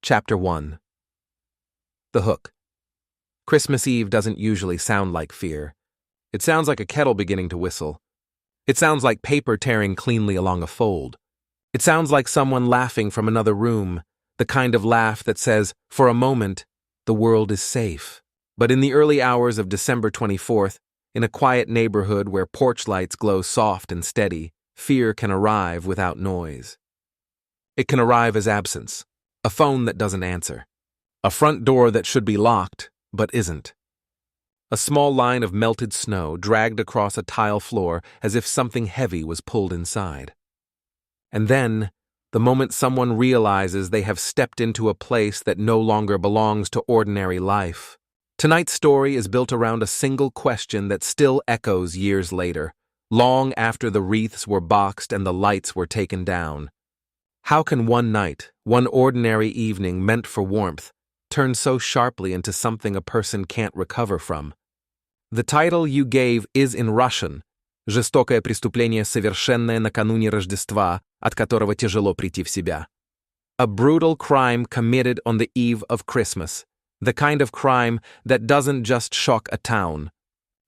Chapter 1. The Hook. Christmas Eve doesn't usually sound like fear. It sounds like a kettle beginning to whistle. It sounds like paper tearing cleanly along a fold. It sounds like someone laughing from another room, the kind of laugh that says, for a moment, the world is safe. But in the early hours of December 24th, in a quiet neighborhood where porch lights glow soft and steady, fear can arrive without noise. It can arrive as absence. A phone that doesn't answer. A front door that should be locked, but isn't. A small line of melted snow dragged across a tile floor as if something heavy was pulled inside. And then, the moment someone realizes they have stepped into a place that no longer belongs to ordinary life. Tonight's story is built around a single question that still echoes years later, long after the wreaths were boxed and the lights were taken down. How can one night, one ordinary evening meant for warmth, turn so sharply into something a person can't recover from? The title you gave is in Russian, «Жестокое преступление, совершенное накануне Рождества, от которого тяжело прийти в себя». A brutal crime committed on the eve of Christmas, the kind of crime that doesn't just shock a town.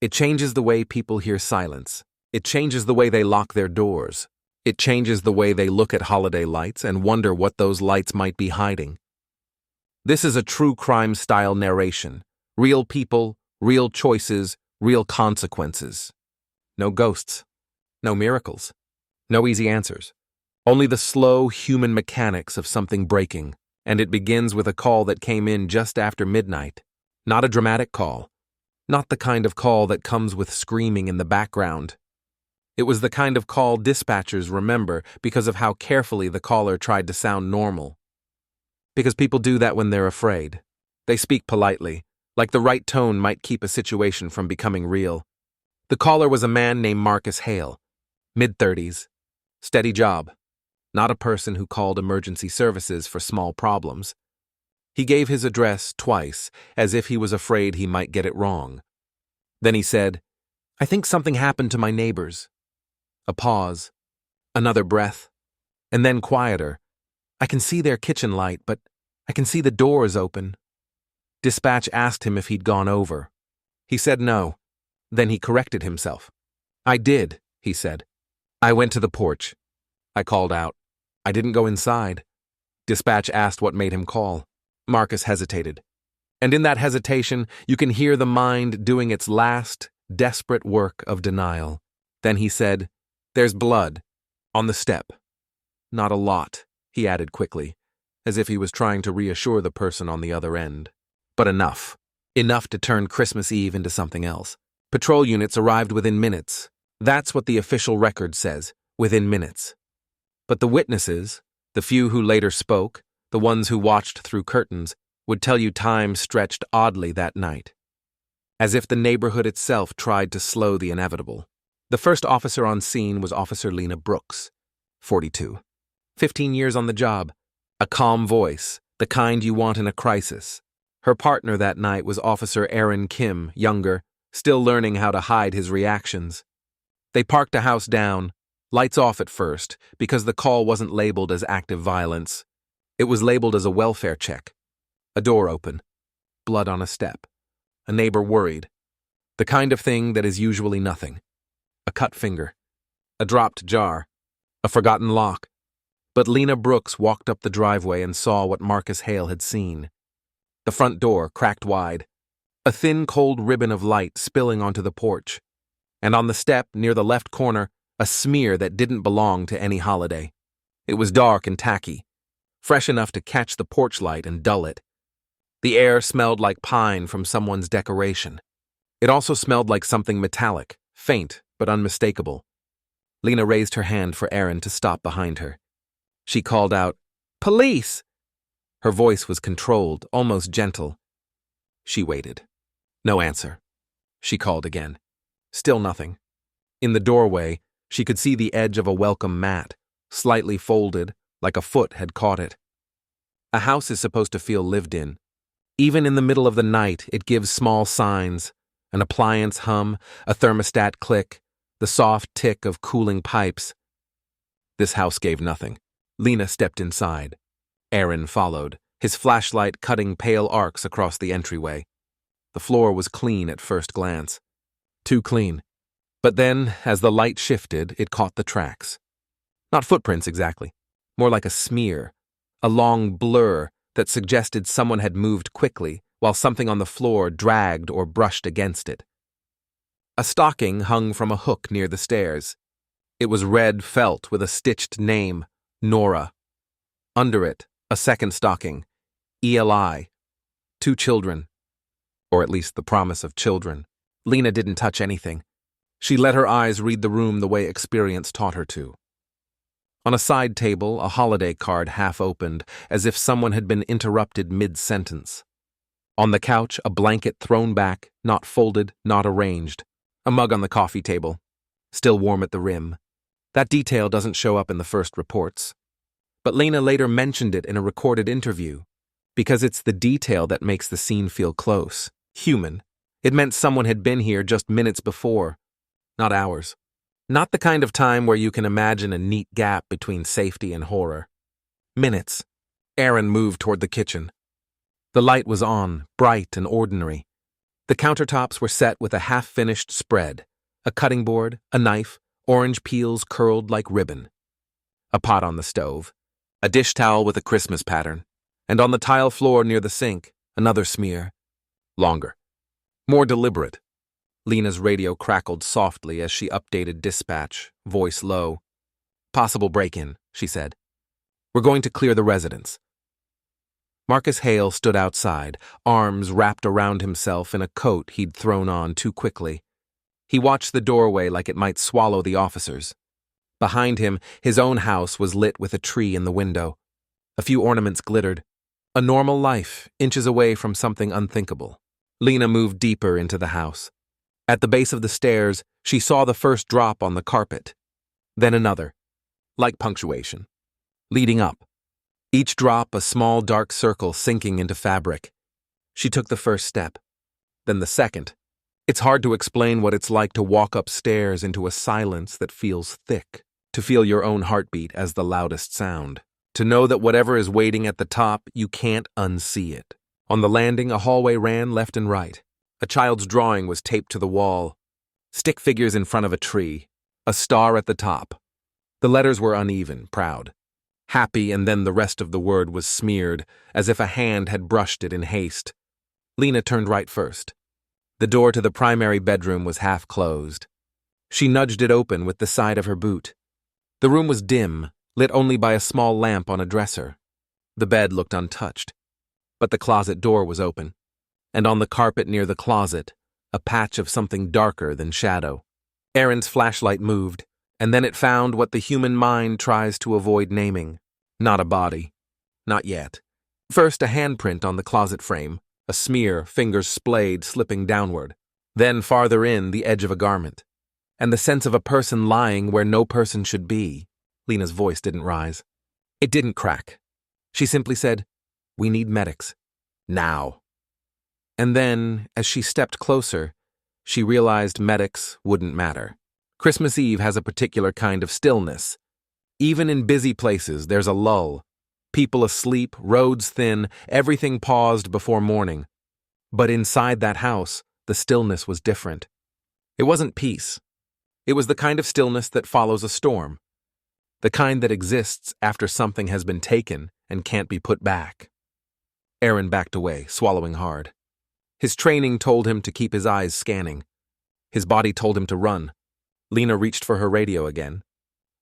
It changes the way people hear silence. It changes the way they lock their doors. It changes the way they look at holiday lights and wonder what those lights might be hiding. This is a true crime-style narration. Real people, real choices, real consequences. No ghosts. No miracles. No easy answers. Only the slow human mechanics of something breaking. And it begins with a call that came in just after midnight. Not a dramatic call. Not the kind of call that comes with screaming in the background. It was the kind of call dispatchers remember because of how carefully the caller tried to sound normal. Because people do that when they're afraid. They speak politely, like the right tone might keep a situation from becoming real. The caller was a man named Marcus Hale, mid-30s, steady job, not a person who called emergency services for small problems. He gave his address twice, as if he was afraid he might get it wrong. Then he said, "I think something happened to my neighbors." A pause, another breath, and then quieter. "I can see their kitchen light, but I can see the doors open." Dispatch asked him if he'd gone over. He said no. Then he corrected himself. "I did," he said. "I went to the porch." I called out. "I didn't go inside." Dispatch asked what made him call. Marcus hesitated. And in that hesitation, you can hear the mind doing its last, desperate work of denial. Then he said, "There's blood. On the step." "Not a lot," he added quickly, as if he was trying to reassure the person on the other end. But enough. Enough to turn Christmas Eve into something else. Patrol units arrived within minutes. That's what the official record says, within minutes. But the witnesses, the few who later spoke, the ones who watched through curtains, would tell you time stretched oddly that night. As if the neighborhood itself tried to slow the inevitable. The first officer on scene was Officer Lena Brooks, 42. 15 years on the job. A calm voice, the kind you want in a crisis. Her partner that night was Officer Aaron Kim, younger, still learning how to hide his reactions. They parked a house down, lights off at first, because the call wasn't labeled as active violence. It was labeled as a welfare check. A door open. Blood on a step. A neighbor worried. The kind of thing that is usually nothing. A cut finger. A dropped jar. A forgotten lock. But Lena Brooks walked up the driveway and saw what Marcus Hale had seen. The front door cracked wide. A thin, cold ribbon of light spilling onto the porch. And on the step, near the left corner, a smear that didn't belong to any holiday. It was dark and tacky. Fresh enough to catch the porch light and dull it. The air smelled like pine from someone's decoration. It also smelled like something metallic, faint but unmistakable. Lena raised her hand for Aaron to stop behind her. She called out, "Police!" Her voice was controlled, almost gentle. She waited. No answer. She called again. Still nothing. In the doorway, she could see the edge of a welcome mat, slightly folded, like a foot had caught it. A house is supposed to feel lived in. Even in the middle of the night, it gives small signs, an appliance hum, a thermostat click, the soft tick of cooling pipes. This house gave nothing. Lena stepped inside. Aaron followed. his flashlight cutting pale arcs across the entryway. The floor was clean at first glance. Too clean. But then, as the light shifted, it caught the tracks. Not footprints exactly, more like a smear, a long blur that suggested someone had moved quickly while something on the floor dragged or brushed against it. A stocking hung from a hook near the stairs. It was red felt with a stitched name, Nora. Under it, a second stocking, ELI, 2 children. Or at least the promise of children. Lena didn't touch anything. She let her eyes read the room the way experience taught her to. On a side table, a holiday card half opened, as if someone had been interrupted mid-sentence. On the couch, a blanket thrown back, not folded, not arranged. A mug on the coffee table, still warm at the rim. That detail doesn't show up in the first reports. But Lena later mentioned it in a recorded interview, because it's the detail that makes the scene feel close, human. It meant someone had been here just minutes before, not hours. Not the kind of time where you can imagine a neat gap between safety and horror. Minutes. Aaron moved toward the kitchen. The light was on, bright and ordinary. The countertops were set with a half-finished spread, a cutting board, a knife, orange peels curled like ribbon. A pot on the stove, a dish towel with a Christmas pattern, and on the tile floor near the sink, another smear. Longer. More deliberate. Lena's radio crackled softly as she updated dispatch, voice low. "Possible break-in," she said. "We're going to clear the residence." Marcus Hale stood outside, arms wrapped around himself in a coat he'd thrown on too quickly. He watched the doorway like it might swallow the officers. Behind him, his own house was lit with a tree in the window. A few ornaments glittered. A normal life, inches away from something unthinkable. Lena moved deeper into the house. At the base of the stairs, she saw the first drop on the carpet. Then another, like punctuation. Leading up. Each drop a small dark circle sinking into fabric. She took the first step. Then the second. It's hard to explain what it's like to walk upstairs into a silence that feels thick, to feel your own heartbeat as the loudest sound, to know that whatever is waiting at the top, you can't unsee it. On the landing, a hallway ran left and right. A child's drawing was taped to the wall. Stick figures in front of a tree. A star at the top. The letters were uneven, proud. Happy, and then the rest of the word was smeared, as if a hand had brushed it in haste. Lena turned right first. The door to the primary bedroom was half closed. She nudged it open with the side of her boot. The room was dim, lit only by a small lamp on a dresser. The bed looked untouched. But the closet door was open, and on the carpet near the closet, a patch of something darker than shadow. Aaron's flashlight moved, and then it found what the human mind tries to avoid naming. Not a body. Not yet. First, a handprint on the closet frame, a smear, fingers splayed, slipping downward. Then, farther in, the edge of a garment. And the sense of a person lying where no person should be. Lena's voice didn't rise. It didn't crack. She simply said, "We need medics. Now." And then, as she stepped closer, she realized medics wouldn't matter. Christmas Eve has a particular kind of stillness. Even in busy places, there's a lull. People asleep, roads thin, everything paused before morning. But inside that house, the stillness was different. It wasn't peace. It was the kind of stillness that follows a storm. The kind that exists after something has been taken and can't be put back. Aaron backed away, swallowing hard. His training told him to keep his eyes scanning. His body told him to run. Lena reached for her radio again.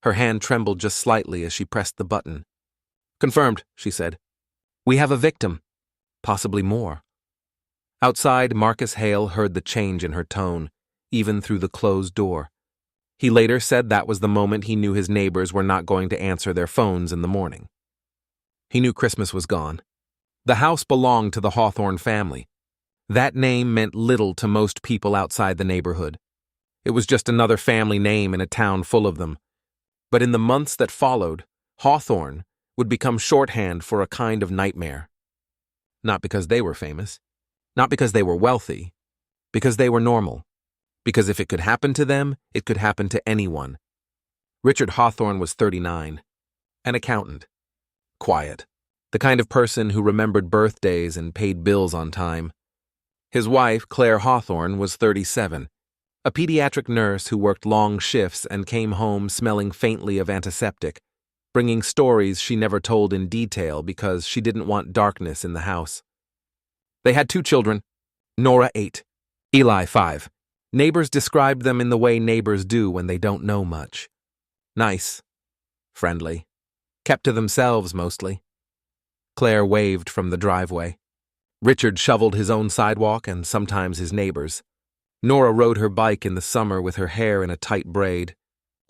Her hand trembled just slightly as she pressed the button. "Confirmed," she said. "We have a victim. Possibly more." Outside, Marcus Hale heard the change in her tone, even through the closed door. He later said that was the moment he knew his neighbors were not going to answer their phones in the morning. He knew Christmas was gone. The house belonged to the Hawthorne family. That name meant little to most people outside the neighborhood. It was just another family name in a town full of them. But in the months that followed, Hawthorne would become shorthand for a kind of nightmare. Not because they were famous, not because they were wealthy, because they were normal. Because if it could happen to them, it could happen to anyone. Richard Hawthorne was 39, an accountant. Quiet. the kind of person who remembered birthdays and paid bills on time. His wife, Claire Hawthorne, was 37, a pediatric nurse who worked long shifts and came home smelling faintly of antiseptic, bringing stories she never told in detail because she didn't want darkness in the house. They had 2 children, Nora 8, Eli 5. Neighbors described them in the way neighbors do when they don't know much. Nice, friendly, kept to themselves mostly. Claire waved from the driveway. Richard shoveled his own sidewalk and sometimes his neighbor's. Nora rode her bike in the summer with her hair in a tight braid.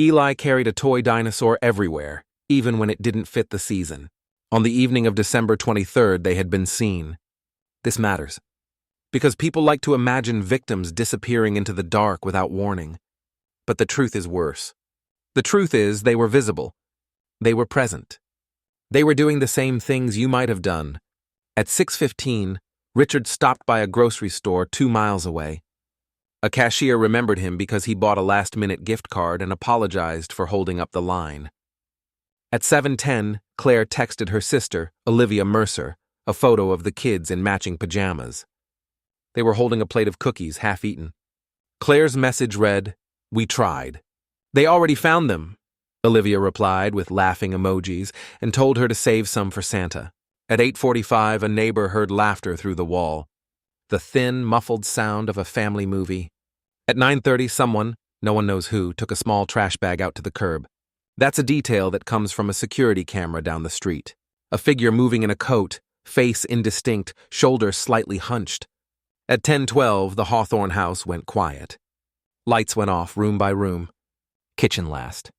Eli carried a toy dinosaur everywhere, even when it didn't fit the season. On the evening of December 23rd, they had been seen. This matters, because people like to imagine victims disappearing into the dark without warning. But the truth is worse. The truth is they were visible. They were present. They were doing the same things you might have done. At 6:15, Richard stopped by a grocery store 2 miles away. A cashier remembered him because he bought a last-minute gift card and apologized for holding up the line. At 7:10, Claire texted her sister, Olivia Mercer, a photo of the kids in matching pajamas. They were holding a plate of cookies, half-eaten. Claire's message read, "We tried." "They already found them," Olivia replied with laughing emojis and told her to save some for Santa. At 8:45, a neighbor heard laughter through the wall. The thin, muffled sound of a family movie. At 9:30, someone, no one knows who, took a small trash bag out to the curb. That's a detail that comes from a security camera down the street. A figure moving in a coat, face indistinct, shoulders slightly hunched. At 10:12, the Hawthorne house went quiet. Lights went off room by room. Kitchen last.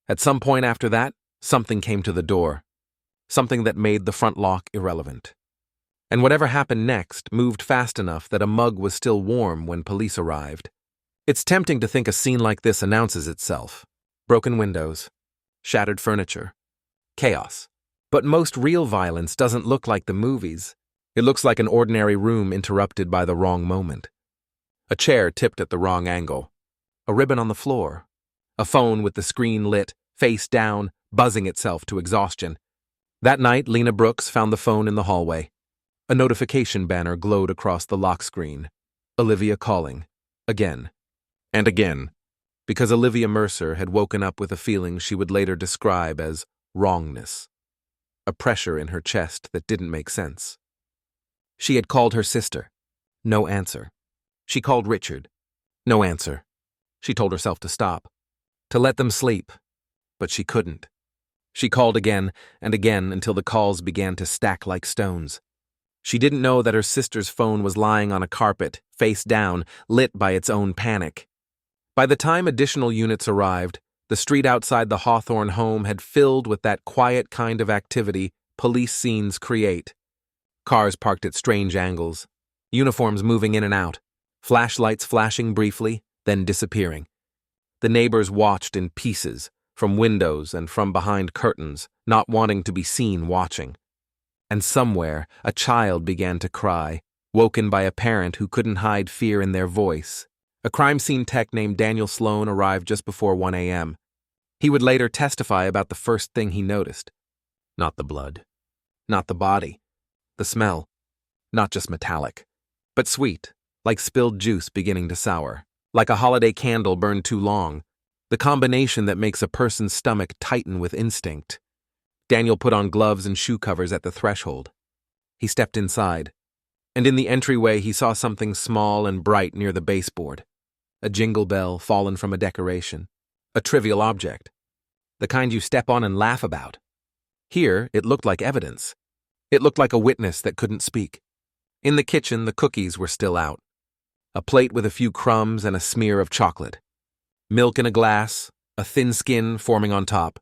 At some point after that, something came to the door. Something that made the front lock irrelevant. And whatever happened next moved fast enough that a mug was still warm when police arrived. It's tempting to think a scene like this announces itself. Broken windows, shattered furniture, chaos. But most real violence doesn't look like the movies. It looks like an ordinary room interrupted by the wrong moment. A chair tipped at the wrong angle. A ribbon on the floor. A phone with the screen lit, face down, buzzing itself to exhaustion. That night, Lena Brooks found the phone in the hallway. A notification banner glowed across the lock screen. Olivia calling. Again. And again. Because Olivia Mercer had woken up with a feeling she would later describe as wrongness. A pressure in her chest that didn't make sense. She had called her sister. No answer. She called Richard. No answer. She told herself to stop. To let them sleep. But she couldn't. She called again and again until the calls began to stack like stones. She didn't know that her sister's phone was lying on a carpet, face down, lit by its own panic. By the time additional units arrived, the street outside the Hawthorne home had filled with that quiet kind of activity police scenes create. Cars parked at strange angles, uniforms moving in and out, flashlights flashing briefly, then disappearing. The neighbors watched in pieces, from windows and from behind curtains, not wanting to be seen watching. And somewhere, a child began to cry, woken by a parent who couldn't hide fear in their voice. A crime scene tech named Daniel Sloan arrived just before 1 a.m. He would later testify about the first thing he noticed. Not the blood. Not the body. The smell. Not just metallic, but sweet, like spilled juice beginning to sour, like a holiday candle burned too long. The combination that makes a person's stomach tighten with instinct. Daniel put on gloves and shoe covers at the threshold. He stepped inside, and in the entryway he saw something small and bright near the baseboard. A jingle bell fallen from a decoration. A trivial object. The kind you step on and laugh about. Here, it looked like evidence. It looked like a witness that couldn't speak. In the kitchen, the cookies were still out. A plate with a few crumbs and a smear of chocolate. Milk in a glass, a thin skin forming on top.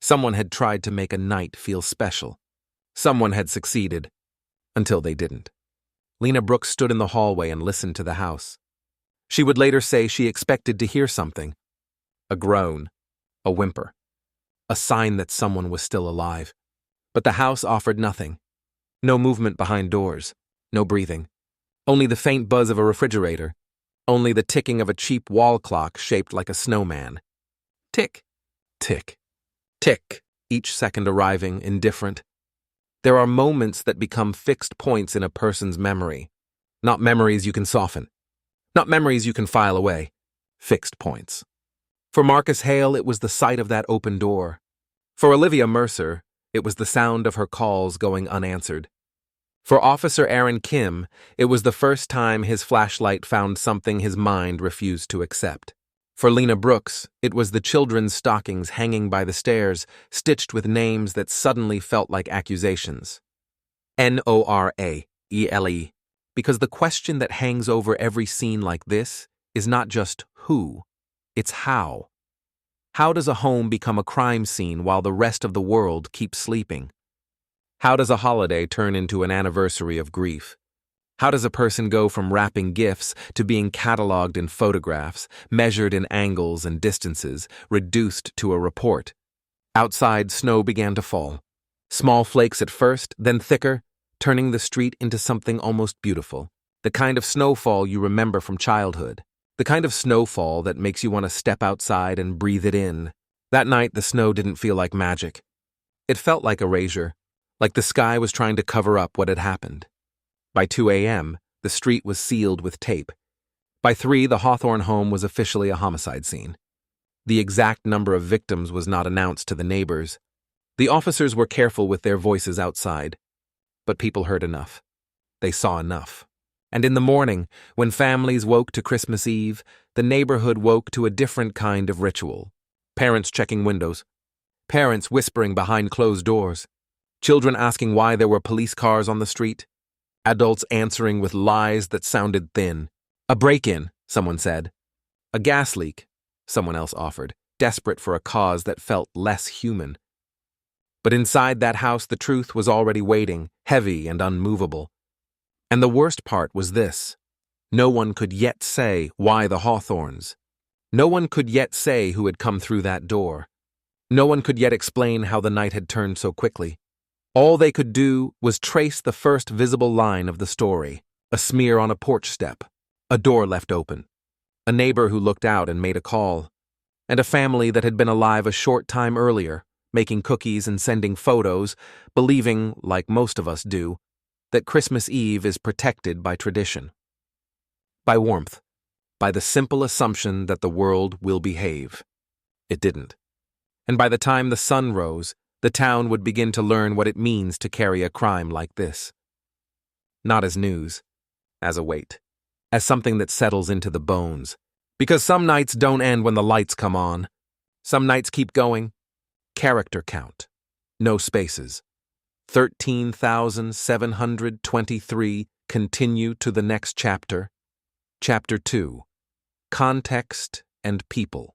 Someone had tried to make a night feel special. Someone had succeeded, until they didn't. Lena Brooks stood in the hallway and listened to the house. She would later say she expected to hear something. A groan, a whimper, a sign that someone was still alive. But the house offered nothing. No movement behind doors, no breathing. Only the faint buzz of a refrigerator. Only the ticking of a cheap wall clock shaped like a snowman. Tick, tick, tick, each second arriving indifferent. There are moments that become fixed points in a person's memory. Not memories you can soften. Not memories you can file away. Fixed points. For Marcus Hale, it was the sight of that open door. For Olivia Mercer, it was the sound of her calls going unanswered. For Officer Aaron Kim, it was the first time his flashlight found something his mind refused to accept. For Lena Brooks, it was the children's stockings hanging by the stairs, stitched with names that suddenly felt like accusations. Noraele. Because the question that hangs over every scene like this is not just who, it's how. How does a home become a crime scene while the rest of the world keeps sleeping? How does a holiday turn into an anniversary of grief? How does a person go from wrapping gifts to being cataloged in photographs, measured in angles and distances, reduced to a report? Outside, snow began to fall. Small flakes at first, then thicker, turning the street into something almost beautiful. The kind of snowfall you remember from childhood. The kind of snowfall that makes you want to step outside and breathe it in. That night, the snow didn't feel like magic. It felt like erasure, like the sky was trying to cover up what had happened. By 2 a.m., the street was sealed with tape. By 3, the Hawthorne home was officially a homicide scene. The exact number of victims was not announced to the neighbors. The officers were careful with their voices outside. But people heard enough. They saw enough. And in the morning, when families woke to Christmas Eve, the neighborhood woke to a different kind of ritual. Parents checking windows. Parents whispering behind closed doors. Children asking why there were police cars on the street. Adults answering with lies that sounded thin. A break-in, someone said. A gas leak, someone else offered, desperate for a cause that felt less human. But inside that house, the truth was already waiting, heavy and unmovable. And the worst part was this. No one could yet say why the Hawthornes. No one could yet say who had come through that door. No one could yet explain how the night had turned so quickly. All they could do was trace the first visible line of the story, a smear on a porch step, a door left open, a neighbor who looked out and made a call, and a family that had been alive a short time earlier, making cookies and sending photos, believing, like most of us do, that Christmas Eve is protected by tradition. By warmth, by the simple assumption that the world will behave. It didn't. And by the time the sun rose, the town would begin to learn what it means to carry a crime like this. Not as news, as a weight, as something that settles into the bones. Because some nights don't end when the lights come on. Some nights keep going. Character count. No spaces. 13,723 continue to the next chapter. Chapter 2. Context and People.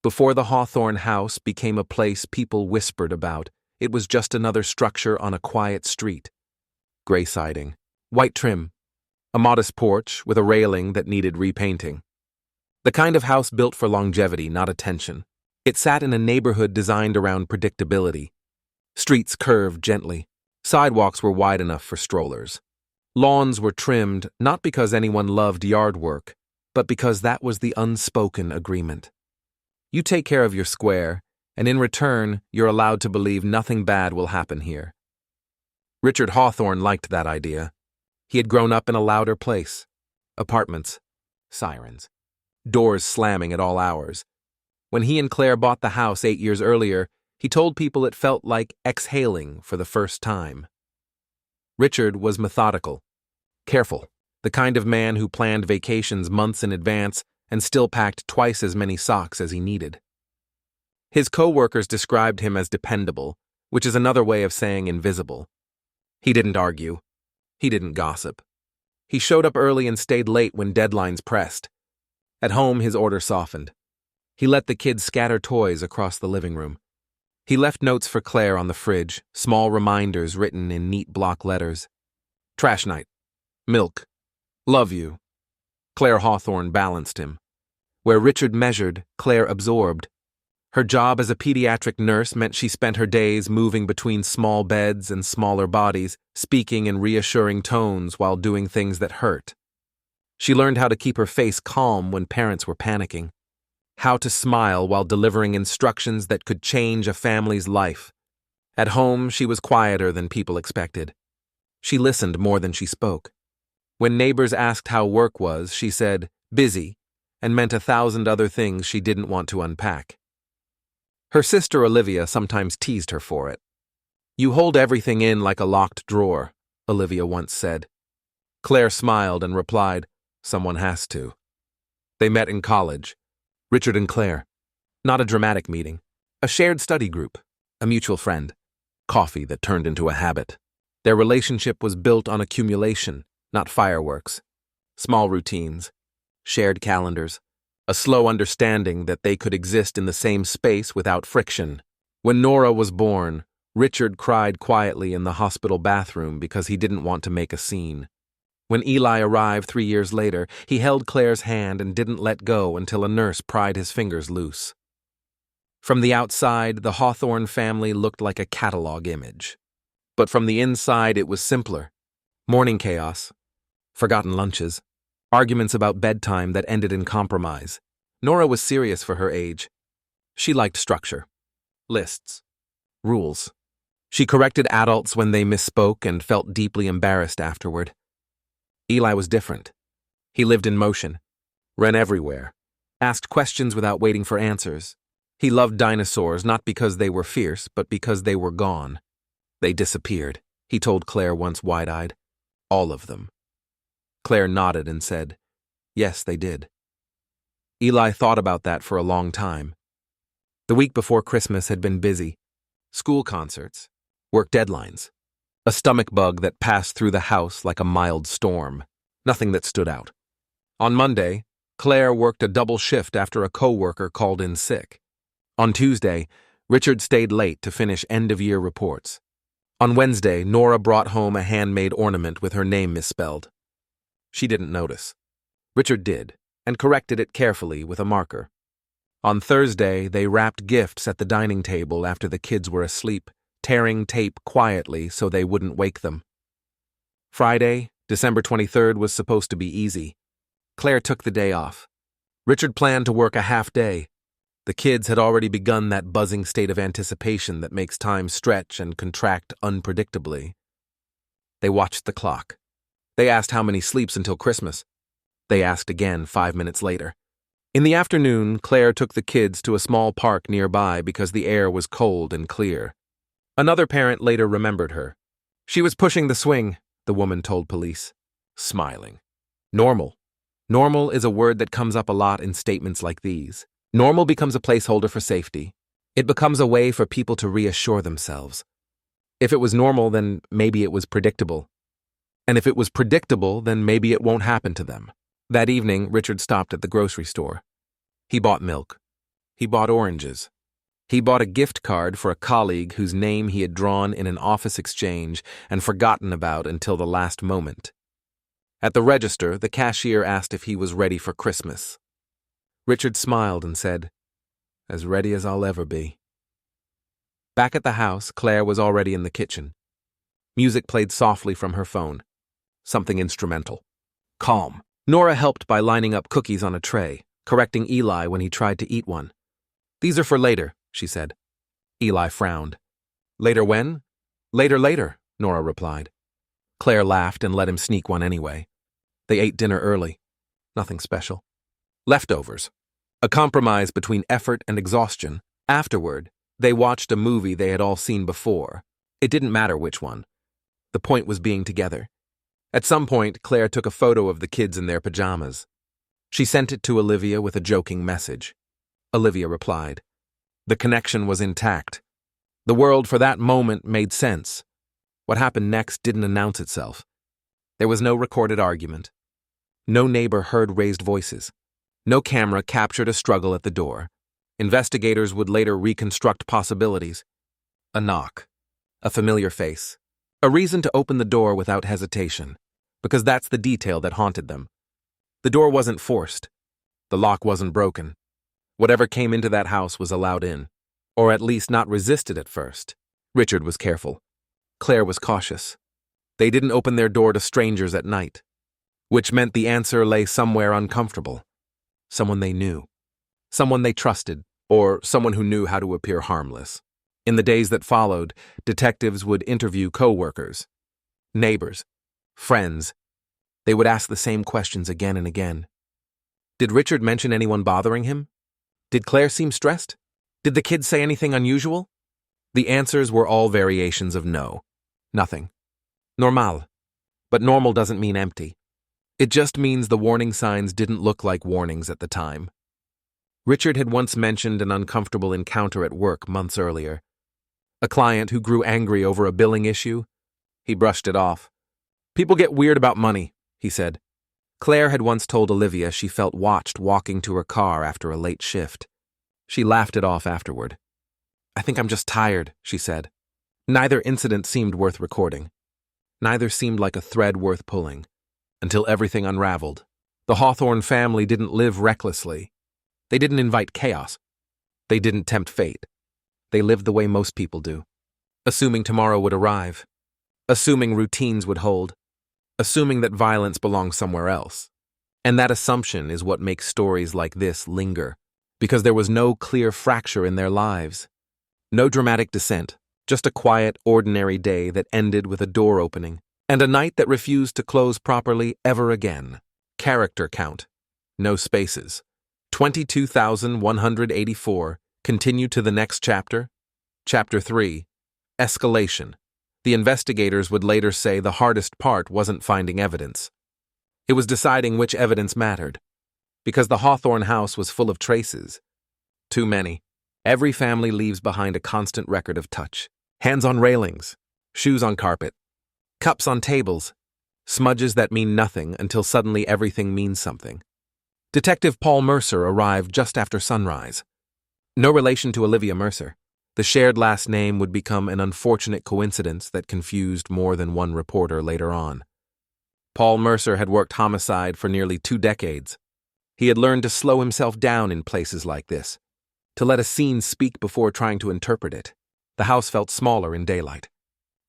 Before the Hawthorne house became a place people whispered about, it was just another structure on a quiet street. Gray siding, white trim, a modest porch with a railing that needed repainting. The kind of house built for longevity, not attention. It sat in a neighborhood designed around predictability. Streets curved gently. Sidewalks were wide enough for strollers. Lawns were trimmed not because anyone loved yard work, but because that was the unspoken agreement. You take care of your square, and in return, you're allowed to believe nothing bad will happen here. Richard Hawthorne liked that idea. He had grown up in a louder place. Apartments. Sirens. Doors slamming at all hours. When he and Claire bought the house 8 years earlier, he told people it felt like exhaling for the first time. Richard was methodical, careful, the kind of man who planned vacations months in advance and still packed twice as many socks as he needed. His co-workers described him as dependable, which is another way of saying invisible. He didn't argue. He didn't gossip. He showed up early and stayed late when deadlines pressed. At home, his order softened. He let the kids scatter toys across the living room. He left notes for Claire on the fridge, small reminders written in neat block letters. Trash night. Milk. Love you. Claire Hawthorne balanced him. Where Richard measured, Claire absorbed. Her job as a pediatric nurse meant she spent her days moving between small beds and smaller bodies, speaking in reassuring tones while doing things that hurt. She learned how to keep her face calm when parents were panicking. How to smile while delivering instructions that could change a family's life. At home, she was quieter than people expected. She listened more than she spoke. When neighbors asked how work was, she said, busy, and meant 1,000 other things she didn't want to unpack. Her sister Olivia sometimes teased her for it. "You hold everything in like a locked drawer," Olivia once said. Claire smiled and replied, "Someone has to." They met in college, Richard and Claire. Not a dramatic meeting. A shared study group, a mutual friend. Coffee that turned into a habit. Their relationship was built on accumulation, not fireworks. Small routines, shared calendars, a slow understanding that they could exist in the same space without friction. When Nora was born, Richard cried quietly in the hospital bathroom because he didn't want to make a scene. When Eli arrived 3 years later, he held Claire's hand and didn't let go until a nurse pried his fingers loose. From the outside, the Hawthorne family looked like a catalog image. But from the inside, it was simpler. Morning chaos, forgotten lunches, arguments about bedtime that ended in compromise. Nora was serious for her age. She liked structure, lists, rules. She corrected adults when they misspoke and felt deeply embarrassed afterward. Eli was different. He lived in motion, ran everywhere, asked questions without waiting for answers. He loved dinosaurs not because they were fierce, but because they were gone. They disappeared, he told Claire once wide-eyed. All of them. Claire nodded and said, "Yes, they did." Eli thought about that for a long time. The week before Christmas had been busy. School concerts, work deadlines, a stomach bug that passed through the house like a mild storm. Nothing that stood out. On Monday, Claire worked a double shift after a coworker called in sick. On Tuesday, Richard stayed late to finish end-of-year reports. On Wednesday, Nora brought home a handmade ornament with her name misspelled. She didn't notice. Richard did, and corrected it carefully with a marker. On Thursday, they wrapped gifts at the dining table after the kids were asleep, tearing tape quietly so they wouldn't wake them. Friday, December 23rd, was supposed to be easy. Claire took the day off. Richard planned to work a half day. The kids had already begun that buzzing state of anticipation that makes time stretch and contract unpredictably. They watched the clock. They asked how many sleeps until Christmas. They asked again 5 minutes later. In the afternoon, Claire took the kids to a small park nearby because the air was cold and clear. Another parent later remembered her. "She was pushing the swing," the woman told police, smiling. Normal. Normal is a word that comes up a lot in statements like these. Normal becomes a placeholder for safety. It becomes a way for people to reassure themselves. If it was normal, then maybe it was predictable. And if it was predictable, then maybe it won't happen to them. That evening, Richard stopped at the grocery store. He bought milk. He bought oranges. He bought a gift card for a colleague whose name he had drawn in an office exchange and forgotten about until the last moment. At the register, the cashier asked if he was ready for Christmas. Richard smiled and said, "As ready as I'll ever be." Back at the house, Claire was already in the kitchen. Music played softly from her phone. Something instrumental. Calm. Nora helped by lining up cookies on a tray, correcting Eli when he tried to eat one. "These are for later," she said. Eli frowned. "Later when?" Later, Nora replied. Claire laughed and let him sneak one anyway. They ate dinner early. Nothing special. Leftovers. A compromise between effort and exhaustion. Afterward, they watched a movie they had all seen before. It didn't matter which one. The point was being together. At some point, Claire took a photo of the kids in their pajamas. She sent it to Olivia with a joking message. Olivia replied. The connection was intact. The world for that moment made sense. What happened next didn't announce itself. There was no recorded argument. No neighbor heard raised voices. No camera captured a struggle at the door. Investigators would later reconstruct possibilities. A knock. A familiar face. A reason to open the door without hesitation, because that's the detail that haunted them. The door wasn't forced. The lock wasn't broken. Whatever came into that house was allowed in, or at least not resisted at first. Richard was careful. Claire was cautious. They didn't open their door to strangers at night, which meant the answer lay somewhere uncomfortable. Someone they knew. Someone they trusted, or someone who knew how to appear harmless. In the days that followed, detectives would interview co-workers, neighbors, friends. They would ask the same questions again and again. Did Richard mention anyone bothering him? Did Claire seem stressed? Did the kids say anything unusual? The answers were all variations of no. Nothing. Normal. But normal doesn't mean empty. It just means the warning signs didn't look like warnings at the time. Richard had once mentioned an uncomfortable encounter at work months earlier. A client who grew angry over a billing issue. He brushed it off. People get weird about money, he said. Claire had once told Olivia she felt watched walking to her car after a late shift. She laughed it off afterward. I think I'm just tired, she said. Neither incident seemed worth recording. Neither seemed like a thread worth pulling. Until everything unraveled. The Hawthorne family didn't live recklessly. They didn't invite chaos. They didn't tempt fate. They lived the way most people do. Assuming tomorrow would arrive. Assuming routines would hold. Assuming that violence belongs somewhere else. And that assumption is what makes stories like this linger. Because there was no clear fracture in their lives. No dramatic descent. Just a quiet, ordinary day that ended with a door opening. And a night that refused to close properly ever again. Character count. No spaces. 22,184. Continue to the next chapter. Chapter 3. Escalation. The investigators would later say the hardest part wasn't finding evidence. It was deciding which evidence mattered. Because the Hawthorne house was full of traces. Too many. Every family leaves behind a constant record of touch. Hands on railings. Shoes on carpet. Cups on tables. Smudges that mean nothing until suddenly everything means something. Detective Paul Mercer arrived just after sunrise. No relation to Olivia Mercer. The shared last name would become an unfortunate coincidence that confused more than one reporter later on. Paul Mercer had worked homicide for nearly 2 decades. He had learned to slow himself down in places like this, to let a scene speak before trying to interpret it. The house felt smaller in daylight.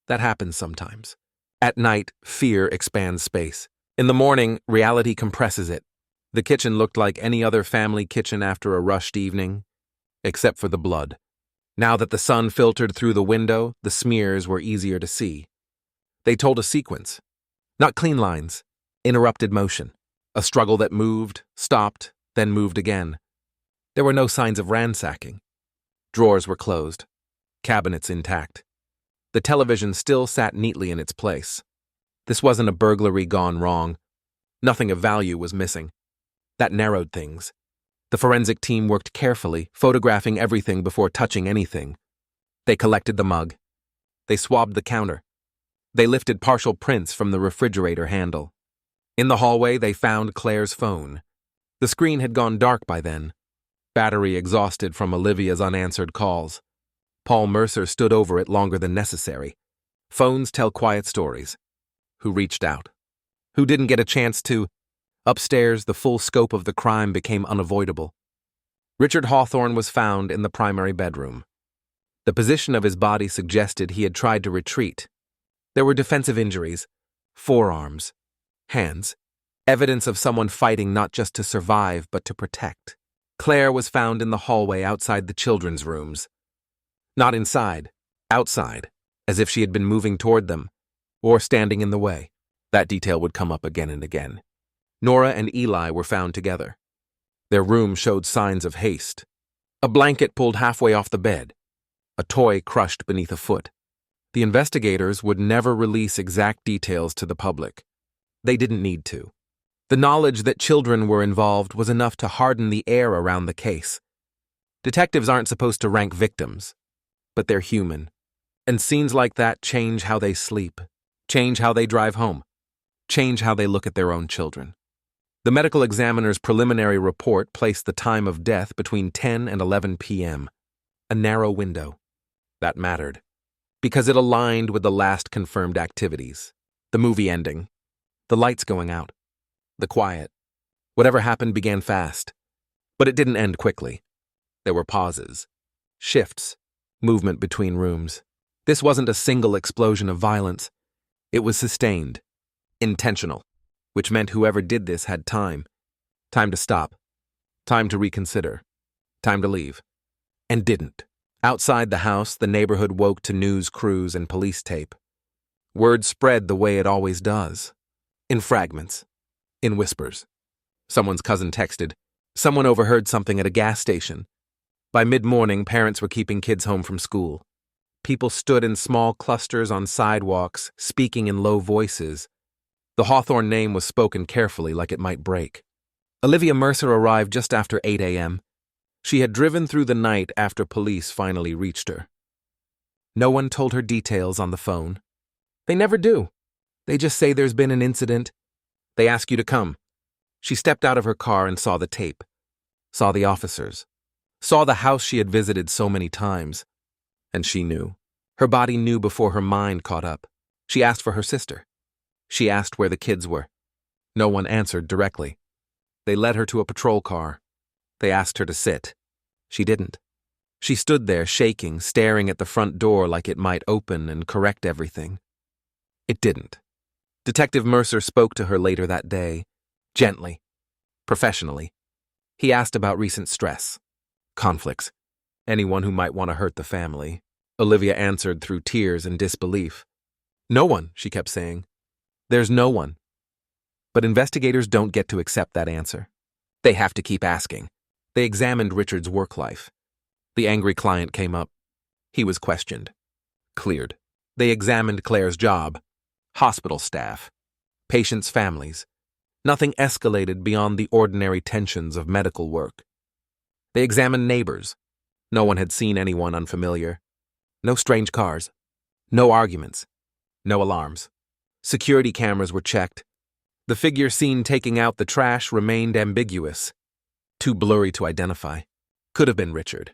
That happens sometimes. At night, fear expands space. In the morning, reality compresses it. The kitchen looked like any other family kitchen after a rushed evening, except for the blood. Now that the sun filtered through the window, the smears were easier to see. They told a sequence. Not clean lines. Interrupted motion. A struggle that moved, stopped, then moved again. There were no signs of ransacking. Drawers were closed. Cabinets intact. The television still sat neatly in its place. This wasn't a burglary gone wrong. Nothing of value was missing. That narrowed things. The forensic team worked carefully, photographing everything before touching anything. They collected the mug. They swabbed the counter. They lifted partial prints from the refrigerator handle. In the hallway, they found Claire's phone. The screen had gone dark by then. Battery exhausted from Olivia's unanswered calls. Paul Mercer stood over it longer than necessary. Phones tell quiet stories. Who reached out? Who didn't get a chance to? Upstairs, the full scope of the crime became unavoidable. Richard Hawthorne was found in the primary bedroom. The position of his body suggested he had tried to retreat. There were defensive injuries, forearms, hands, evidence of someone fighting not just to survive but to protect. Claire was found in the hallway outside the children's rooms. Not inside, outside, as if she had been moving toward them, or standing in the way. That detail would come up again and again. Nora and Eli were found together. Their room showed signs of haste. A blanket pulled halfway off the bed. A toy crushed beneath a foot. The investigators would never release exact details to the public. They didn't need to. The knowledge that children were involved was enough to harden the air around the case. Detectives aren't supposed to rank victims, but they're human. And scenes like that change how they sleep, change how they drive home, change how they look at their own children. The medical examiner's preliminary report placed the time of death between 10 and 11 p.m., a narrow window. That mattered, because it aligned with the last confirmed activities, the movie ending, the lights going out, the quiet. Whatever happened began fast, but it didn't end quickly. There were pauses, shifts, movement between rooms. This wasn't a single explosion of violence. It was sustained, intentional. Which meant whoever did this had time. Time to stop. Time to reconsider. Time to leave. And didn't. Outside the house, the neighborhood woke to news crews and police tape. Word spread the way it always does. In fragments. In whispers. Someone's cousin texted. Someone overheard something at a gas station. By mid-morning, parents were keeping kids home from school. People stood in small clusters on sidewalks, speaking in low voices. The Hawthorne name was spoken carefully, like it might break. Olivia Mercer arrived just after 8 a.m. She had driven through the night after police finally reached her. No one told her details on the phone. They never do. They just say there's been an incident. They ask you to come. She stepped out of her car and saw the tape. Saw the officers. Saw the house she had visited so many times. And she knew. Her body knew before her mind caught up. She asked for her sister. She asked where the kids were. No one answered directly. They led her to a patrol car. They asked her to sit. She didn't. She stood there shaking, staring at the front door like it might open and correct everything. It didn't. Detective Mercer spoke to her later that day, gently, professionally. He asked about recent stress, conflicts, anyone who might want to hurt the family. Olivia answered through tears and disbelief. No one, she kept saying. There's no one. But investigators don't get to accept that answer. They have to keep asking. They examined Richard's work life. The angry client came up. He was questioned. Cleared. They examined Claire's job. Hospital staff. Patients' families. Nothing escalated beyond the ordinary tensions of medical work. They examined neighbors. No one had seen anyone unfamiliar. No strange cars. No arguments. No alarms. Security cameras were checked. The figure seen taking out the trash remained ambiguous. Too blurry to identify. Could have been Richard.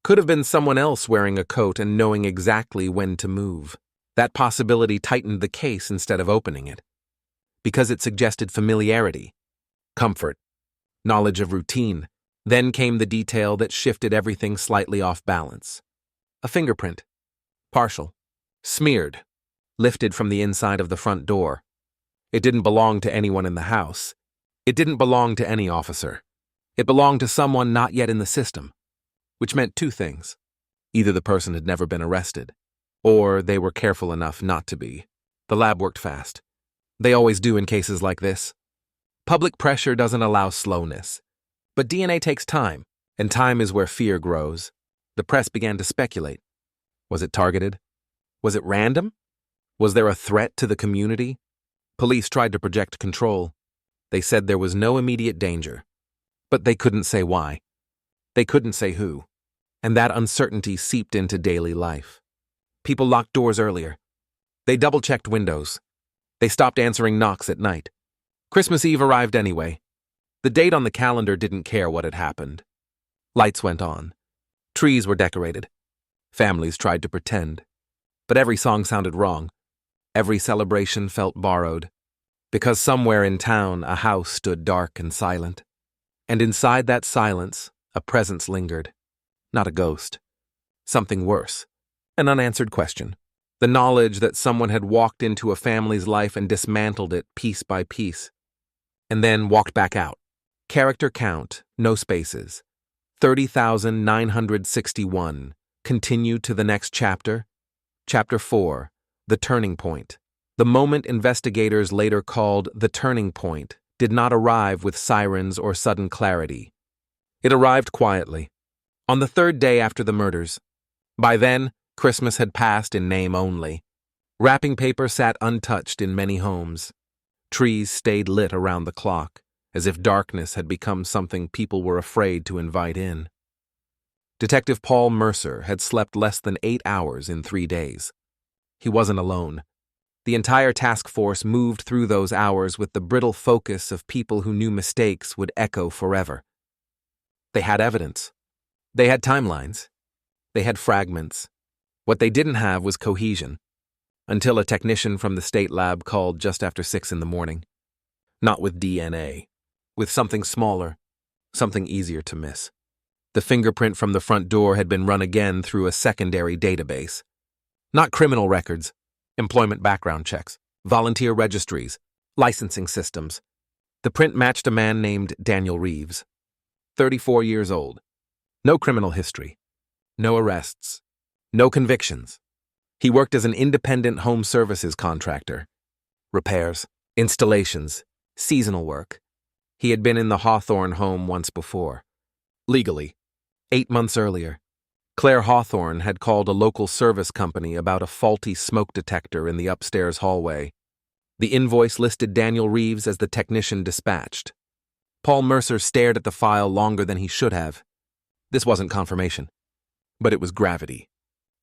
Could have been someone else wearing a coat and knowing exactly when to move. That possibility tightened the case instead of opening it. Because it suggested familiarity, comfort, knowledge of routine. Then came the detail that shifted everything slightly off balance. A fingerprint. Partial. Smeared. Lifted from the inside of the front door. It didn't belong to anyone in the house. It didn't belong to any officer. It belonged to someone not yet in the system, which meant two things. Either the person had never been arrested, or they were careful enough not to be. The lab worked fast. They always do in cases like this. Public pressure doesn't allow slowness. But DNA takes time, and time is where fear grows. The press began to speculate. Was it targeted? Was it random? Was there a threat to the community? Police tried to project control. They said there was no immediate danger. But they couldn't say why. They couldn't say who. And that uncertainty seeped into daily life. People locked doors earlier. They double-checked windows. They stopped answering knocks at night. Christmas Eve arrived anyway. The date on the calendar didn't care what had happened. Lights went on. Trees were decorated. Families tried to pretend. But every song sounded wrong. Every celebration felt borrowed. Because somewhere in town, a house stood dark and silent. And inside that silence, a presence lingered. Not a ghost. Something worse. An unanswered question. The knowledge that someone had walked into a family's life and dismantled it piece by piece. And then walked back out. Character count, no spaces. 30,961. Continue to the next chapter. Chapter 4. The Turning Point. The moment investigators later called the turning point did not arrive with sirens or sudden clarity. It arrived quietly. On the third day after the murders. By then, Christmas had passed in name only. Wrapping paper sat untouched in many homes. Trees stayed lit around the clock, as if darkness had become something people were afraid to invite in. Detective Paul Mercer had slept less than 8 hours in 3 days. He wasn't alone. The entire task force moved through those hours with the brittle focus of people who knew mistakes would echo forever. They had evidence. They had timelines. They had fragments. What they didn't have was cohesion, until a technician from the state lab called just after 6 in the morning. Not with DNA, with something smaller, something easier to miss. The fingerprint from the front door had been run again through a secondary database. Not criminal records, employment background checks, volunteer registries, licensing systems. The print matched a man named Daniel Reeves, 34 years old. No criminal history. No arrests. No convictions. He worked as an independent home services contractor. Repairs, installations, seasonal work. He had been in the Hawthorne home once before. Legally, 8 months earlier, Claire Hawthorne had called a local service company about a faulty smoke detector in the upstairs hallway. The invoice listed Daniel Reeves as the technician dispatched. Paul Mercer stared at the file longer than he should have. This wasn't confirmation, but it was gravity.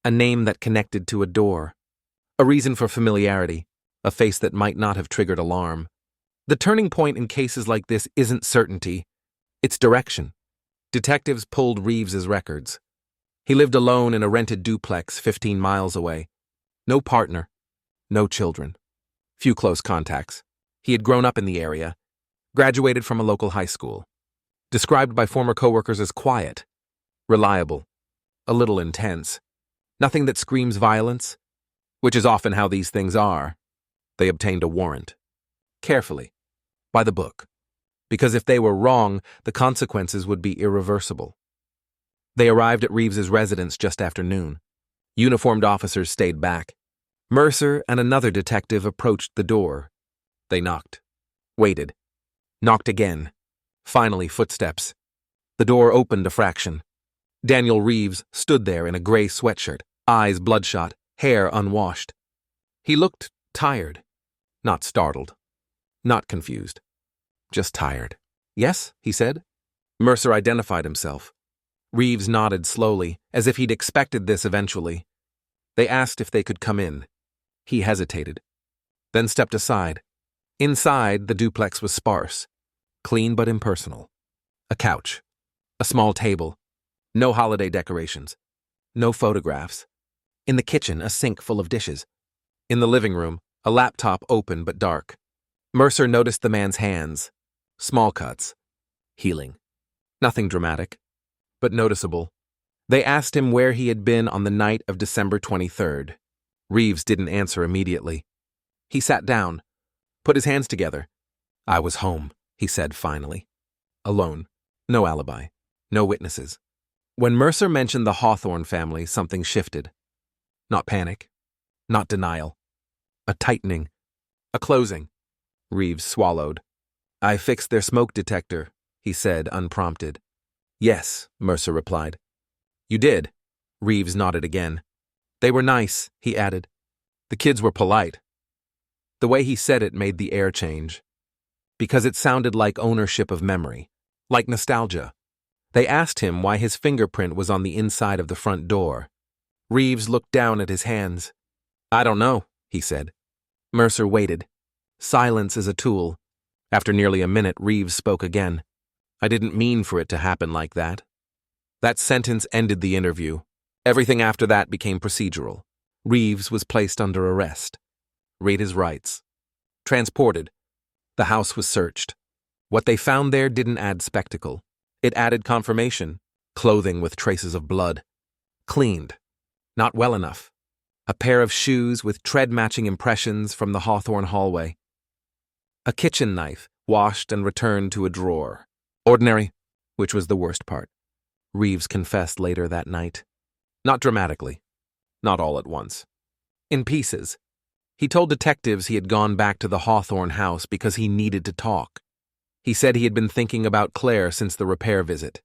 A name that connected to a door. A reason for familiarity, a face that might not have triggered alarm. The turning point in cases like this isn't certainty, it's direction. Detectives pulled Reeves's records. He lived alone in a rented duplex 15 miles away. No partner, no children. Few close contacts. He had grown up in the area, graduated from a local high school. Described by former coworkers as quiet, reliable, a little intense. Nothing that screams violence, which is often how these things are. They obtained a warrant. Carefully, by the book. Because if they were wrong, the consequences would be irreversible. They arrived at Reeves's residence just after noon. Uniformed officers stayed back. Mercer and another detective approached the door. They knocked. Waited. Knocked again. Finally, footsteps. The door opened a fraction. Daniel Reeves stood there in a gray sweatshirt, eyes bloodshot, hair unwashed. He looked tired. Not startled. Not confused. Just tired. Yes, he said. Mercer identified himself. Reeves nodded slowly, as if he'd expected this eventually. They asked if they could come in. He hesitated, then stepped aside. Inside, the duplex was sparse, clean but impersonal. A couch, a small table, no holiday decorations, no photographs. In the kitchen, a sink full of dishes. In the living room, a laptop open but dark. Mercer noticed the man's hands. Small cuts. Healing. Nothing dramatic, but noticeable. They asked him where he had been on the night of December 23rd. Reeves didn't answer immediately. He sat down, put his hands together. I was home, he said finally. Alone. No alibi. No witnesses. When Mercer mentioned the Hawthorne family, something shifted. Not panic. Not denial. A tightening. A closing. Reeves swallowed. I fixed their smoke detector, he said, unprompted. Yes, Mercer replied. You did? Reeves nodded again. They were nice, he added. The kids were polite. The way he said it made the air change. Because it sounded like ownership of memory, like nostalgia. They asked him why his fingerprint was on the inside of the front door. Reeves looked down at his hands. I don't know, he said. Mercer waited. Silence is a tool. After nearly a minute, Reeves spoke again. I didn't mean for it to happen like that. That sentence ended the interview. Everything after that became procedural. Reeves was placed under arrest. Read his rights. Transported. The house was searched. What they found there didn't add spectacle. It added confirmation. Clothing with traces of blood. Cleaned. Not well enough. A pair of shoes with tread-matching impressions from the Hawthorne hallway. A kitchen knife, washed and returned to a drawer. Ordinary, which was the worst part. Reeves confessed later that night. Not dramatically. Not all at once. In pieces. He told detectives he had gone back to the Hawthorne house because he needed to talk. He said he had been thinking about Claire since the repair visit.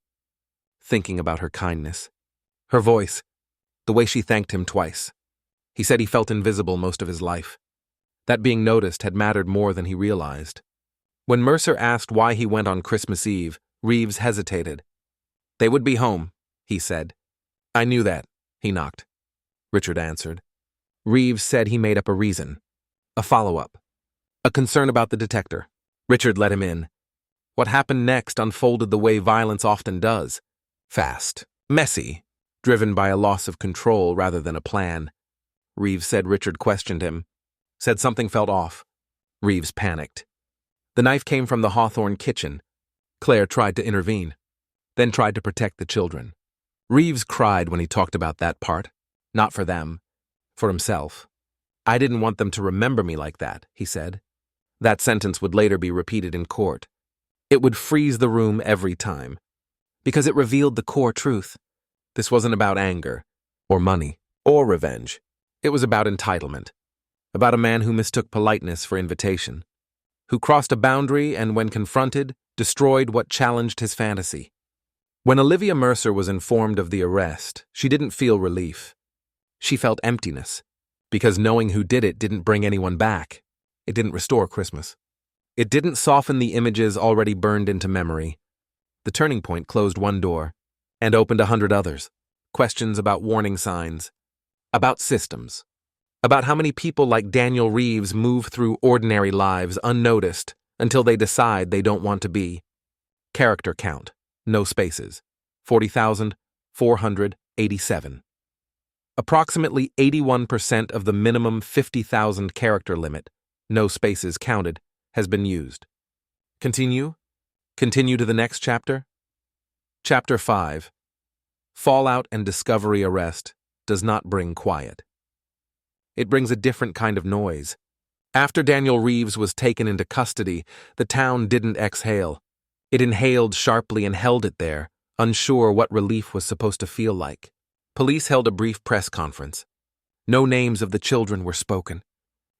Thinking about her kindness. Her voice. The way she thanked him twice. He said he felt invisible most of his life. That being noticed had mattered more than he realized. When Mercer asked why he went on Christmas Eve, Reeves hesitated. They would be home, he said. I knew that, he knocked. Richard answered. Reeves said he made up a reason. A follow-up. A concern about the detector. Richard let him in. What happened next unfolded the way violence often does. Fast. Messy. Driven by a loss of control rather than a plan. Reeves said Richard questioned him. Said something felt off. Reeves panicked. The knife came from the Hawthorne kitchen. Claire tried to intervene. Then tried to protect the children. Reeves cried when he talked about that part. Not for them. For himself. I didn't want them to remember me like that, he said. That sentence would later be repeated in court. It would freeze the room every time. Because it revealed the core truth. This wasn't about anger, or money, or revenge. It was about entitlement. About a man who mistook politeness for invitation. Who crossed a boundary and, when confronted, destroyed what challenged his fantasy. When Olivia Mercer was informed of the arrest, she didn't feel relief. She felt emptiness, because knowing who did it didn't bring anyone back. It didn't restore Christmas. It didn't soften the images already burned into memory. The turning point closed one door and opened 100 others. Questions about warning signs, about systems, about how many people like Daniel Reeves move through ordinary lives unnoticed until they decide they don't want to be. Character count, no spaces, 40,487. Approximately 81% of the minimum 50,000 character limit, no spaces counted, has been used. Continue? Continue to the next chapter? Chapter 5. Fallout and discovery arrest does not bring quiet. It brings a different kind of noise. After Daniel Reeves was taken into custody, the town didn't exhale. It inhaled sharply and held it there, unsure what relief was supposed to feel like. Police held a brief press conference. No names of the children were spoken.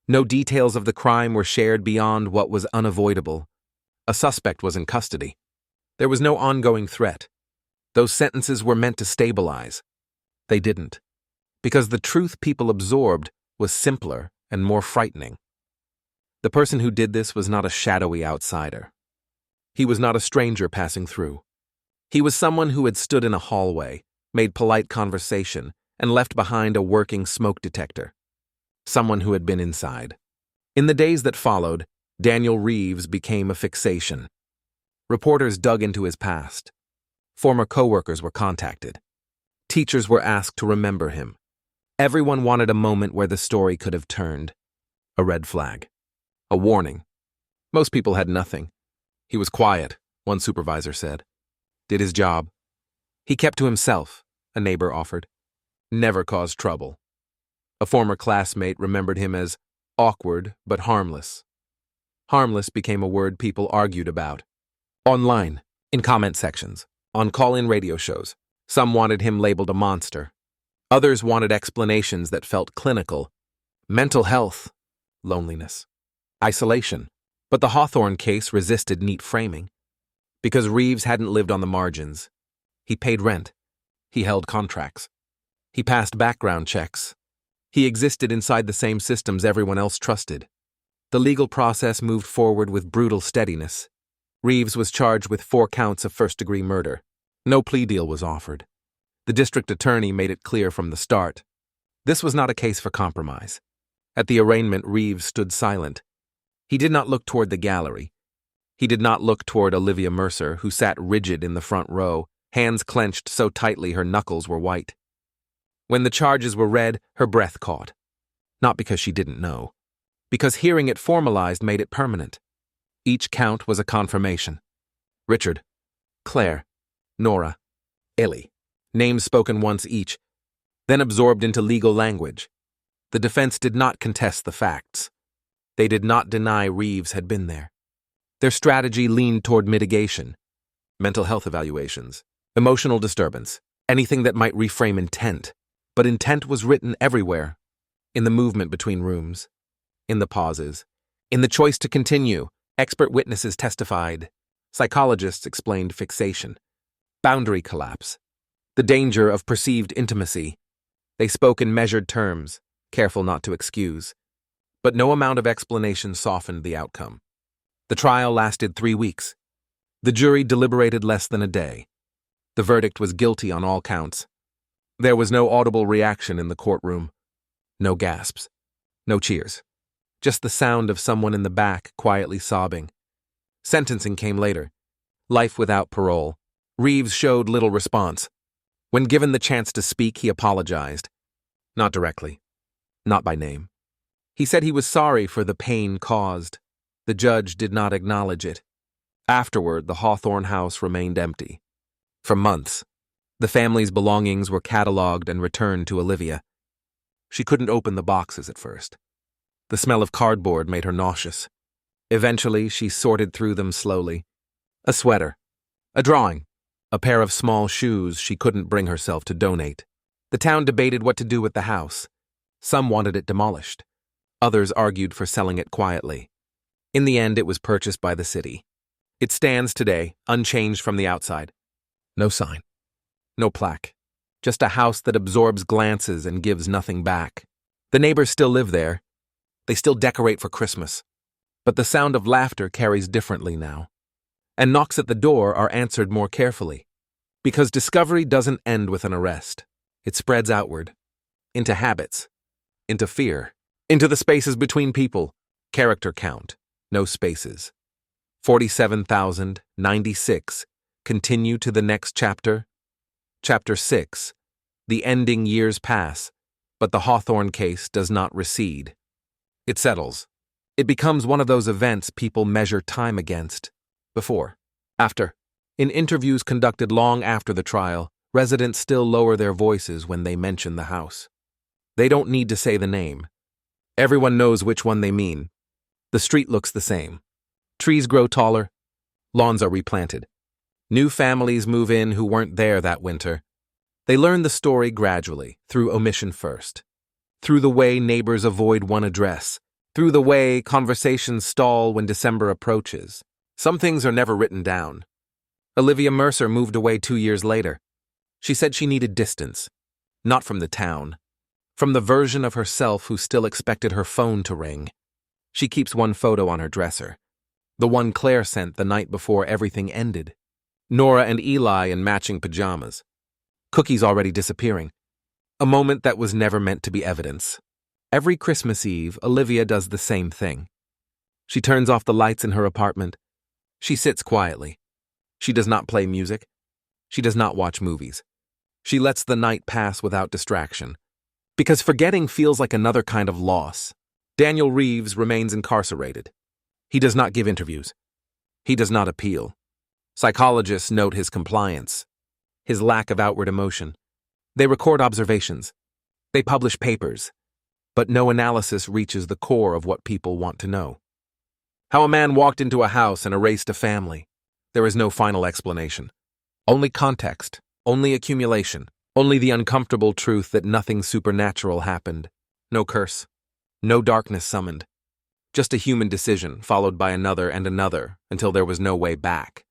No details of the crime were shared beyond what was unavoidable. A suspect was in custody. There was no ongoing threat. Those sentences were meant to stabilize. They didn't. Because the truth people absorbed was simpler and more frightening. The person who did this was not a shadowy outsider. He was not a stranger passing through. He was someone who had stood in a hallway, made polite conversation, and left behind a working smoke detector. Someone who had been inside. In the days that followed, Daniel Reeves became a fixation. Reporters dug into his past. Former coworkers were contacted. Teachers were asked to remember him. Everyone wanted a moment where the story could have turned. A red flag. A warning. Most people had nothing. He was quiet, one supervisor said. Did his job. He kept to himself, a neighbor offered. Never caused trouble. A former classmate remembered him as awkward but harmless. Harmless became a word people argued about. Online, in comment sections, on call-in radio shows, some wanted him labeled a monster. Others wanted explanations that felt clinical. Mental health, loneliness, isolation. But the Hawthorne case resisted neat framing. Because Reeves hadn't lived on the margins. He paid rent. He held contracts. He passed background checks. He existed inside the same systems everyone else trusted. The legal process moved forward with brutal steadiness. Reeves was charged with 4 counts of first-degree murder. No plea deal was offered. The district attorney made it clear from the start. This was not a case for compromise. At the arraignment, Reeves stood silent. He did not look toward the gallery. He did not look toward Olivia Mercer, who sat rigid in the front row, hands clenched so tightly her knuckles were white. When the charges were read, her breath caught. Not because she didn't know. Because hearing it formalized made it permanent. Each count was a confirmation. Richard, Claire, Nora, Ellie. Names spoken once each, then absorbed into legal language. The defense did not contest the facts. They did not deny Reeves had been there. Their strategy leaned toward mitigation, mental health evaluations, emotional disturbance, anything that might reframe intent. But intent was written everywhere, in the movement between rooms, in the pauses, in the choice to continue. Expert witnesses testified. Psychologists explained fixation, boundary collapse, the danger of perceived intimacy. They spoke in measured terms, careful not to excuse. But no amount of explanation softened the outcome. The trial lasted 3 weeks. The jury deliberated less than a day. The verdict was guilty on all counts. There was no audible reaction in the courtroom. No gasps. No cheers. Just the sound of someone in the back quietly sobbing. Sentencing came later. Life without parole. Reeves showed little response. When given the chance to speak, he apologized. Not directly. Not by name. He said he was sorry for the pain caused. The judge did not acknowledge it. Afterward, the Hawthorne house remained empty. For months, the family's belongings were cataloged and returned to Olivia. She couldn't open the boxes at first. The smell of cardboard made her nauseous. Eventually, she sorted through them slowly. A sweater. A drawing. a pair of small shoes she couldn't bring herself to donate. The town debated what to do with the house. Some wanted it demolished. Others argued for selling it quietly. In the end, it was purchased by the city. It stands today, unchanged from the outside. No sign. No plaque. Just a house that absorbs glances and gives nothing back. The neighbors still live there. They still decorate for Christmas. But the sound of laughter carries differently now. And knocks at the door are answered more carefully. Because discovery doesn't end with an arrest. It spreads outward. Into habits. Into fear. Into the spaces between people. Character count. No spaces. 47,096. Continue to the next chapter. Chapter 6. The ending years pass, but the Hawthorne case does not recede. It settles. It becomes one of those events people measure time against. Before. After. In interviews conducted long after the trial, residents still lower their voices when they mention the house. They don't need to say the name. Everyone knows which one they mean. The street looks the same. Trees grow taller. Lawns are replanted. New families move in who weren't there that winter. They learn the story gradually, through omission first. Through the way neighbors avoid one address. Through the way conversations stall when December approaches. Some things are never written down. Olivia Mercer moved away 2 years later. She said she needed distance. Not from the town. From the version of herself who still expected her phone to ring. She keeps one photo on her dresser. The one Claire sent the night before everything ended. Nora and Eli in matching pajamas. Cookies already disappearing. A moment that was never meant to be evidence. Every Christmas Eve, Olivia does the same thing. She turns off the lights in her apartment. She sits quietly. She does not play music. She does not watch movies. She lets the night pass without distraction. Because forgetting feels like another kind of loss. Daniel Reeves remains incarcerated. He does not give interviews. He does not appeal. Psychologists note his compliance, his lack of outward emotion. They record observations. They publish papers. But no analysis reaches the core of what people want to know. How a man walked into a house and erased a family. There is no final explanation. Only context, only accumulation, only the uncomfortable truth that nothing supernatural happened. No curse. No darkness summoned. Just a human decision, followed by another and another, until there was no way back.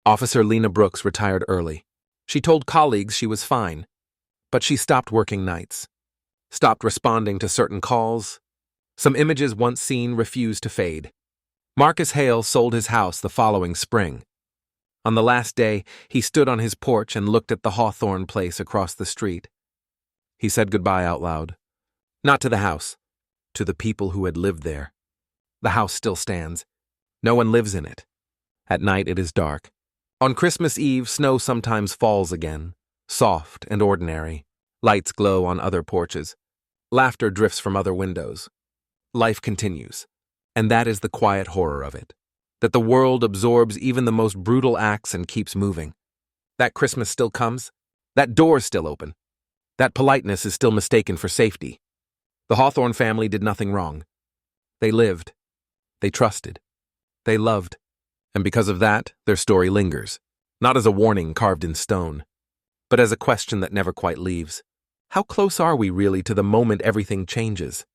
Officer Lena Brooks retired early. She told colleagues she was fine. But she stopped working nights. Stopped responding to certain calls. Some images once seen refused to fade. Marcus Hale sold his house the following spring. On the last day, he stood on his porch and looked at the Hawthorne place across the street. He said goodbye out loud. Not to the house. To the people who had lived there. The house still stands. No one lives in it. At night it is dark. On Christmas Eve, snow sometimes falls again, soft and ordinary. Lights glow on other porches. Laughter drifts from other windows. Life continues. And that is the quiet horror of it. That the world absorbs even the most brutal acts and keeps moving. That Christmas still comes. That door is still open. That politeness is still mistaken for safety. The Hawthorne family did nothing wrong. They lived. They trusted. They loved. And because of that, their story lingers. Not as a warning carved in stone, but as a question that never quite leaves. How close are we really to the moment everything changes?